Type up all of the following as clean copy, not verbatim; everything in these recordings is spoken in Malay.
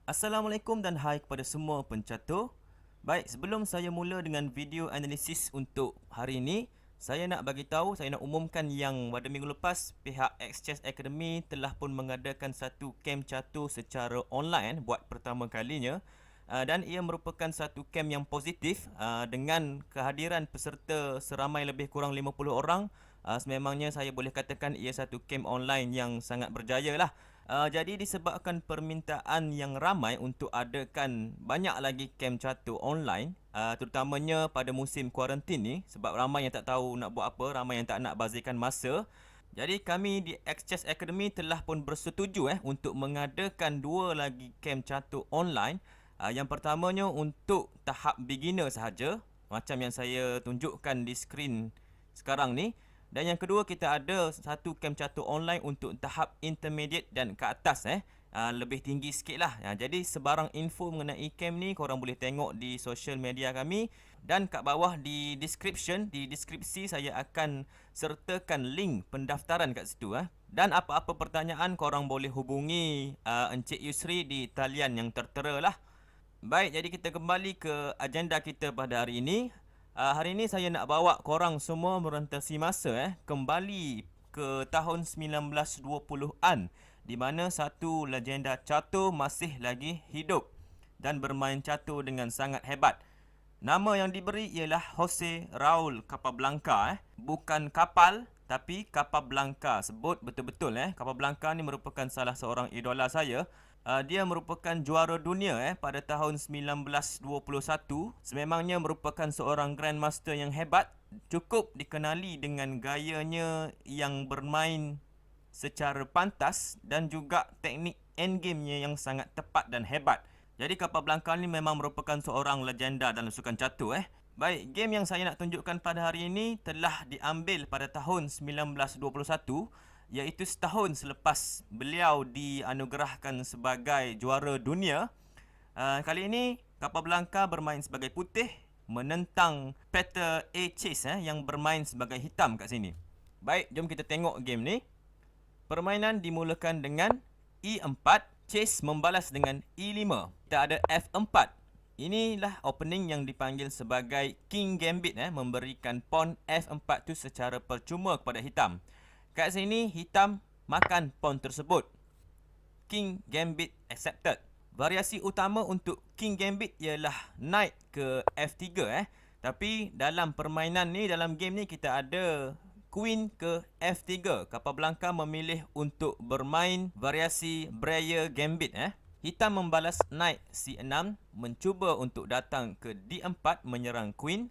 Assalamualaikum dan hai kepada semua pencatur. Baik, sebelum saya mula dengan video analisis untuk hari ini, saya nak umumkan yang pada minggu lepas pihak X-Chess Academy telah pun mengadakan satu camp catur secara online buat pertama kalinya. Dan ia merupakan satu camp yang positif dengan kehadiran peserta seramai lebih kurang 50 orang. Sememangnya saya boleh katakan ia satu camp online yang sangat berjaya lah. Jadi disebabkan permintaan yang ramai untuk adakan banyak lagi camp catur online, terutamanya pada musim kuarantin ni, sebab ramai yang tak tahu nak buat apa, ramai yang tak nak bazirkan masa. Jadi kami di X-Chess Academy telah pun bersetuju untuk mengadakan dua lagi camp catur online. Yang pertamanya untuk tahap beginner sahaja, macam yang saya tunjukkan di skrin sekarang ni. Dan yang kedua, kita ada satu camp catur online untuk tahap intermediate dan ke atas, lebih tinggi sikit lah. Jadi sebarang info mengenai camp ni korang boleh tengok di social media kami. Dan kat bawah di deskripsi saya akan sertakan link pendaftaran kat situ. Dan apa-apa pertanyaan korang boleh hubungi Encik Yusri di talian yang tertera lah. Baik, jadi kita kembali ke agenda kita pada hari ini. Hari ini saya nak bawa korang semua merentasi masa kembali ke tahun 1920-an, di mana satu legenda catur masih lagi hidup dan bermain catur dengan sangat hebat. Nama yang diberi ialah Jose Raul Capablanca. Bukan kapal, tapi Capablanca. Sebut betul-betul. Capablanca ni merupakan salah seorang idola saya. Dia merupakan juara dunia pada tahun 1921. Sememangnya merupakan seorang grandmaster yang hebat. Cukup dikenali dengan gayanya yang bermain secara pantas dan juga teknik endgame-nya yang sangat tepat dan hebat. Jadi Capablanca ni memang merupakan seorang legenda dalam sukan catur. Baik, game yang saya nak tunjukkan pada hari ini telah diambil pada tahun 1921, iaitu setahun selepas beliau dianugerahkan sebagai juara dunia. Kali ini Capablanca bermain sebagai putih menentang Peter A. Chase yang bermain sebagai hitam kat sini. Baik, jom kita tengok game ni. Permainan dimulakan dengan E4. Chase membalas dengan E5. Kita ada F4. Inilah opening yang dipanggil sebagai King Gambit, memberikan pawn F4 tu secara percuma kepada hitam. Kat sini hitam makan pawn tersebut. King Gambit accepted. Variasi utama untuk King Gambit ialah knight ke F3. Tapi dalam permainan ni, dalam game ni kita ada Queen ke F3. Capablanca memilih untuk bermain variasi Breyer Gambit. Hitam membalas Knight C6, mencuba untuk datang ke D4 menyerang Queen.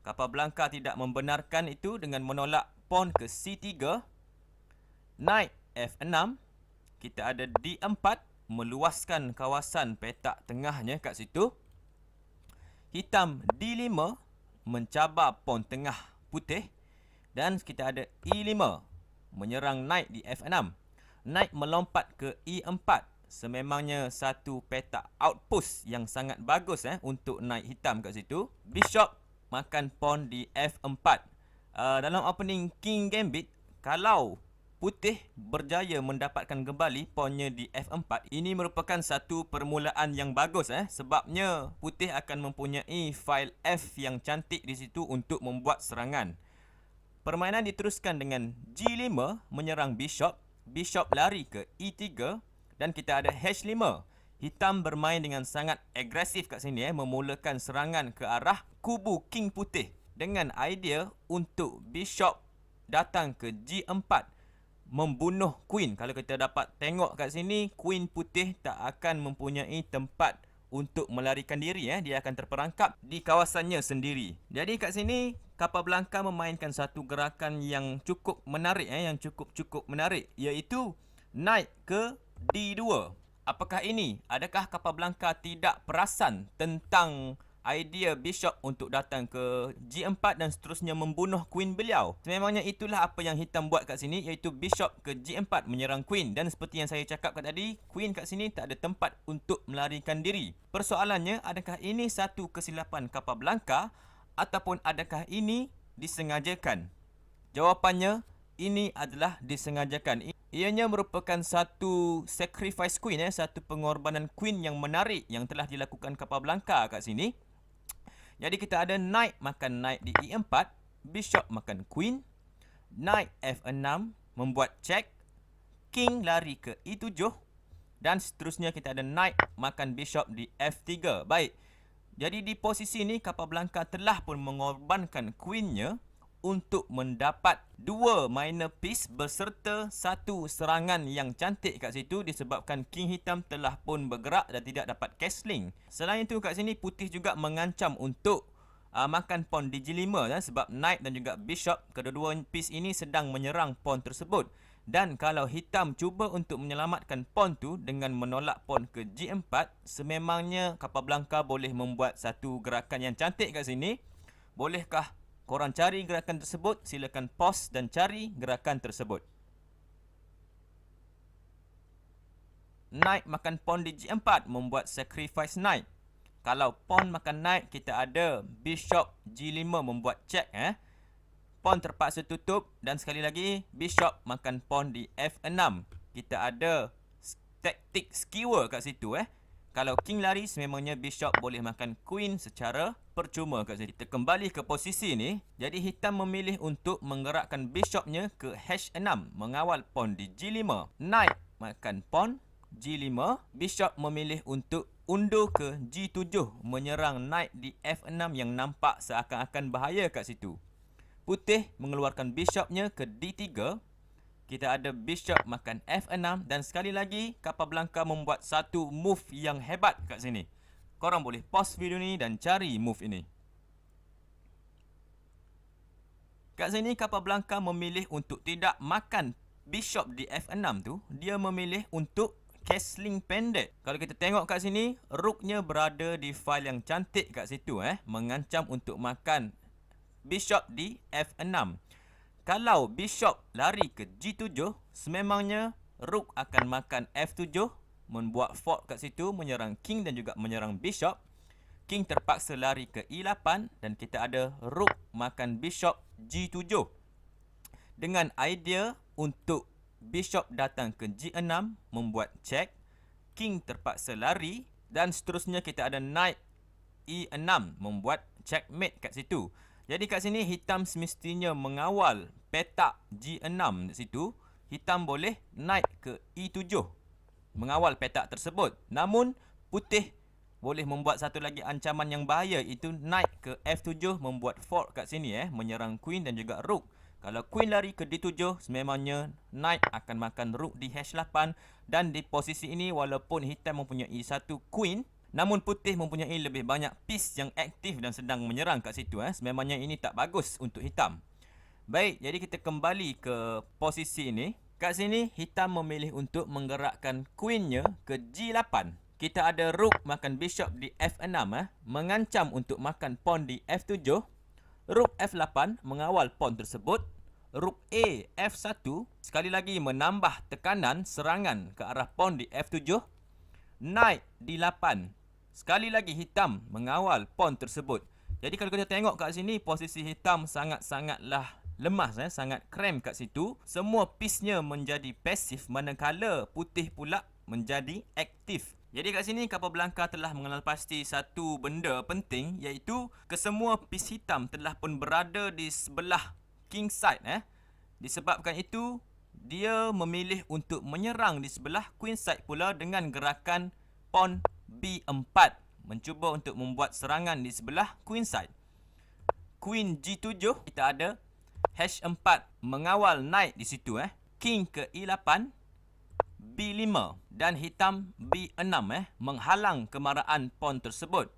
Capablanca tidak membenarkan itu dengan menolak pawn ke C3. Knight F6. Kita ada D4, meluaskan kawasan petak tengahnya kat situ. Hitam D5, mencabar pawn tengah putih. Dan kita ada E5, menyerang knight di F6. Knight melompat ke E4. Sememangnya satu petak outpost yang sangat bagus untuk knight hitam kat situ. Bishop makan pawn di F4. Dalam opening King Gambit, kalau putih berjaya mendapatkan kembali pawnnya di F4, ini merupakan satu permulaan yang bagus. Sebabnya putih akan mempunyai file F yang cantik di situ untuk membuat serangan. Permainan diteruskan dengan G5 menyerang bishop. Bishop lari ke E3 dan kita ada H5. Hitam bermain dengan sangat agresif kat sini memulakan serangan ke arah kubu king putih dengan idea untuk bishop datang ke G4 membunuh queen. Kalau kita dapat tengok kat sini, queen putih tak akan mempunyai tempat untuk melarikan diri. Dia akan terperangkap di kawasannya sendiri. Jadi kat sini Capablanca memainkan satu gerakan yang cukup menarik, cukup menarik, iaitu knight ke D2. Apakah ini? Adakah Capablanca tidak perasan tentang idea bishop untuk datang ke G4 dan seterusnya membunuh queen beliau? Sememangnya itulah apa yang hitam buat kat sini, iaitu bishop ke G4 menyerang queen. Dan seperti yang saya cakap tadi, queen kat sini tak ada tempat untuk melarikan diri. Persoalannya, adakah ini satu kesilapan Capablanca ataupun adakah ini disengajakan? Jawapannya, ini adalah disengajakan. Ianya merupakan satu sacrifice queen, satu pengorbanan queen yang menarik yang telah dilakukan Capablanca kat sini. Jadi kita ada knight makan knight di E4, bishop makan queen, knight F6 membuat check, king lari ke E7, dan seterusnya kita ada knight makan bishop di F3. Baik. Jadi di posisi ini Capablanca telah pun mengorbankan queennya untuk mendapat 2 minor piece berserta satu serangan yang cantik kat situ disebabkan king hitam telah pun bergerak dan tidak dapat castling. Selain itu kat sini putih juga mengancam untuk makan pawn di G5 sebab knight dan juga bishop, kedua-dua piece ini sedang menyerang pawn tersebut. Dan kalau hitam cuba untuk menyelamatkan pawn tu dengan menolak pawn ke G4, sememangnya Capablanca boleh membuat satu gerakan yang cantik kat sini. Bolehkah korang cari gerakan tersebut? Silakan pause dan cari gerakan tersebut. Knight makan pawn di G4 membuat sacrifice knight. Kalau pawn makan knight, kita ada bishop G5 membuat check. Pawn terpaksa tutup dan sekali lagi bishop makan pawn di F6. Kita ada taktik skewer kat situ. Kalau king lari, sememangnya bishop boleh makan queen secara percuma kat situ. Kita kembali ke posisi ni. Jadi hitam memilih untuk menggerakkan bishopnya ke H6 mengawal pawn di G5. Knight makan pawn G5. Bishop memilih untuk undur ke G7 menyerang knight di F6 yang nampak seakan-akan bahaya kat situ. Putih mengeluarkan bishopnya ke D3. Kita ada bishop makan F6 dan sekali lagi Capablanca membuat satu move yang hebat kat sini. Korang boleh pause video ni dan cari move ini. Kat sini Capablanca memilih untuk tidak makan bishop di F6 tu. Dia memilih untuk castling pendek. Kalau kita tengok kat sini, rooknya berada di file yang cantik kat situ. Mengancam untuk makan bishop di F6. Kalau bishop lari ke G7, sememangnya rook akan makan F7, membuat fort kat situ, menyerang king dan juga menyerang bishop. King terpaksa lari ke E8 dan kita ada rook makan bishop G7. Dengan idea untuk bishop datang ke G6 membuat check, king terpaksa lari dan seterusnya kita ada knight E6 membuat checkmate kat situ. Jadi kat sini hitam semestinya mengawal petak G6 di situ. Hitam boleh naik ke E7 mengawal petak tersebut. Namun putih boleh membuat satu lagi ancaman yang bahaya, itu naik ke F7 membuat fort kat sini menyerang queen dan juga rook. Kalau queen lari ke D7, sememangnya knight akan makan rook di H8 dan di posisi ini walaupun hitam mempunyai satu queen, namun putih mempunyai lebih banyak piece yang aktif dan sedang menyerang kat situ. Sememangnya ini tak bagus untuk hitam. Baik, jadi kita kembali ke posisi ini. Kat sini hitam memilih untuk menggerakkan queennya ke G8. Kita ada rook makan bishop di F6 mengancam untuk makan pawn di F7. Rook F8 mengawal pawn tersebut. Rook A F1 sekali lagi menambah tekanan serangan ke arah pawn di F7. Knight D8. Sekali lagi hitam mengawal pawn tersebut. Jadi kalau kita tengok kat sini, posisi hitam sangat-sangatlah lemah, sangat cramp kat situ. Semua piece-nya menjadi pasif manakala putih pula menjadi aktif. Jadi kat sini Capablanca telah mengenal pasti satu benda penting, iaitu kesemua piece hitam telah pun berada di sebelah king side. Disebabkan itu, dia memilih untuk menyerang di sebelah queen side pula dengan gerakan pawn B4, mencuba untuk membuat serangan di sebelah queen side. Queen G7, kita ada H4 mengawal knight di situ. King ke E8, B5 dan hitam B6 menghalang kemarahan pawn tersebut.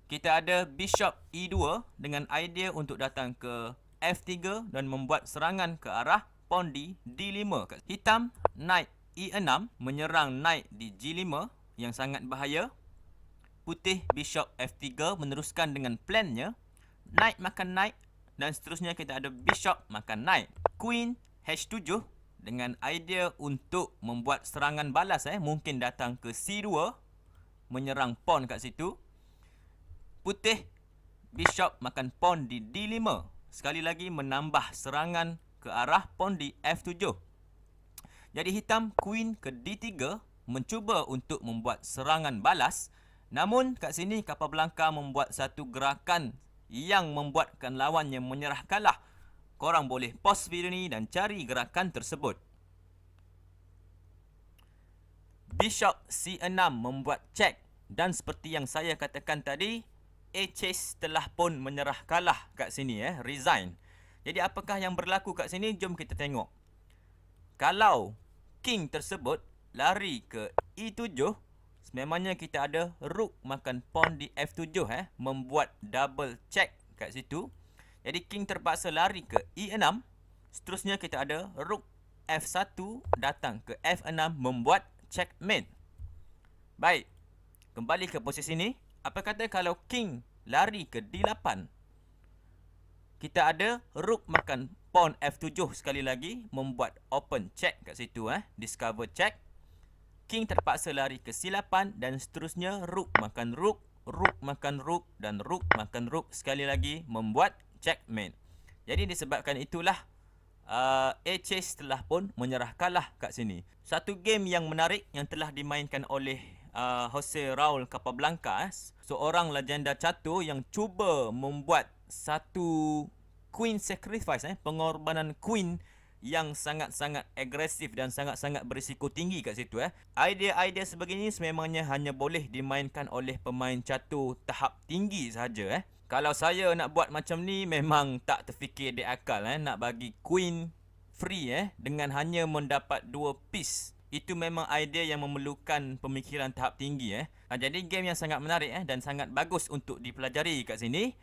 Kita ada bishop E2 dengan idea untuk datang ke F3 dan membuat serangan ke arah pawn di D5. Hitam knight E6 menyerang knight di G5 yang sangat bahaya. Putih bishop F3 meneruskan dengan plannya. Knight makan knight dan seterusnya kita ada bishop makan knight. Queen H7 dengan idea untuk membuat serangan balas. Mungkin datang ke C2 menyerang pawn kat situ. Putih Bishop makan pawn di D5. Sekali lagi menambah serangan ke arah pawn di F7. Jadi hitam queen ke D3 mencuba untuk membuat serangan balas. Namun kat sini Capablanca membuat satu gerakan yang membuatkan lawannya menyerah kalah. Korang boleh pause video ni dan cari gerakan tersebut. Bishop C6 membuat check. Dan seperti yang saya katakan tadi, A-chase telah pun menyerah kalah kat sini, resign. Jadi apakah yang berlaku kat sini? Jom kita tengok. Kalau king tersebut lari ke E7, sememangnya kita ada rook makan pawn di F7, membuat double check kat situ. Jadi king terpaksa lari ke E6. Seterusnya kita ada rook F1 datang ke F6 membuat checkmate. Baik, kembali ke posisi ni. Apa kata kalau king lari ke D8? Kita ada rook makan pawn F7 sekali lagi membuat open check kat situ, discover check. King terpaksa lari ke C8 dan seterusnya rook makan rook, rook makan rook dan rook makan rook sekali lagi membuat checkmate. Jadi disebabkan itulah A-chase telah pun menyerah kalah kat sini. Satu game yang menarik yang telah dimainkan oleh Jose Raul Capablanca, seorang legenda catur yang cuba membuat satu queen sacrifice, pengorbanan queen yang sangat-sangat agresif dan sangat-sangat berisiko tinggi kat situ. Idea-idea sebegini sememangnya hanya boleh dimainkan oleh pemain catur tahap tinggi sahaja. Kalau saya nak buat macam ni memang tak terfikir di akal, nak bagi queen free dengan hanya mendapat 2 piece. Itu memang idea yang memerlukan pemikiran tahap tinggi. Jadi game yang sangat menarik dan sangat bagus untuk dipelajari kat sini.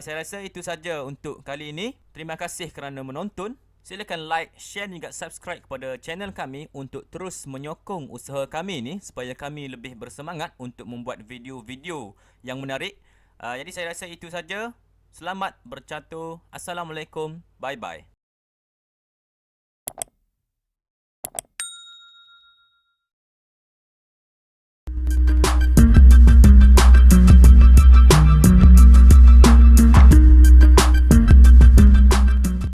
Saya rasa itu saja untuk kali ini. Terima kasih kerana menonton. Silakan like, share dan juga subscribe kepada channel kami untuk terus menyokong usaha kami ni supaya kami lebih bersemangat untuk membuat video-video yang menarik. Jadi saya rasa itu saja. Selamat bercatur. Assalamualaikum. Bye-bye.